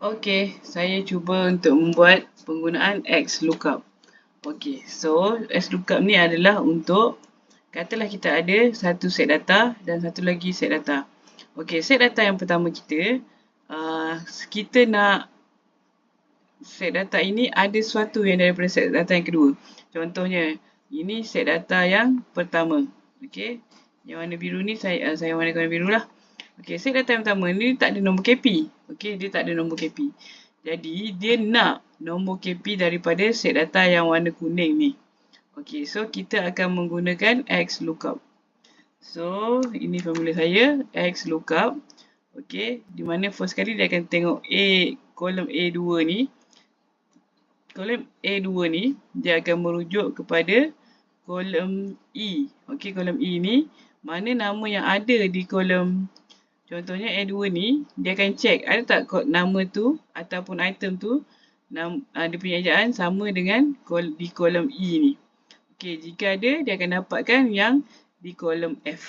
Okey, saya cuba untuk membuat penggunaan XLOOKUP. Okey, so XLOOKUP ni adalah untuk, katalah kita ada satu set data dan satu lagi set data. Okey, set data yang pertama kita nak set data ini ada sesuatu yang daripada set data yang kedua. Contohnya, ini set data yang pertama. Okey, yang warna biru ni saya warnakan warna biru lah. Okey, set data yang pertama ni tak ada nombor KP. Okey, dia tak ada nombor KP. Jadi, dia nak nombor KP daripada set data yang warna kuning ni. Okey, so kita akan menggunakan XLOOKUP. So, ini formula saya, XLOOKUP. Okey, di mana first kali dia akan tengok kolom A2 ni. Kolom A2 ni, dia akan merujuk kepada kolom E. Okey, kolom E ni, mana nama yang ada di kolom, contohnya A2 ni, dia akan check ada tak nama tu ataupun item tu, dia punya ejaan sama dengan di kolom E ni. Okey, jika ada, dia akan dapatkan yang di kolom F.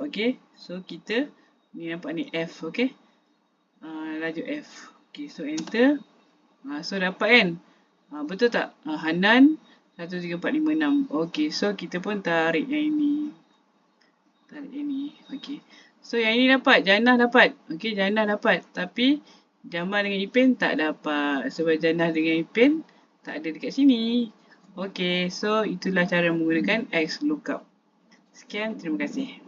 Okey, so kita, ni nampak ni F, okey. Laju F. Okey, so enter. So dapat kan? Betul tak? Hanan 13456. Okey, so kita pun tarik yang ini. Tarik yang ini. Okey. So yang ini dapat, Jannah dapat. Okey, Jannah dapat. Tapi Jamal dengan Ipin tak dapat. Sebab Jannah dengan Ipin tak ada dekat sini. Okey, so itulah cara menggunakan XLOOKUP. Sekian, terima kasih.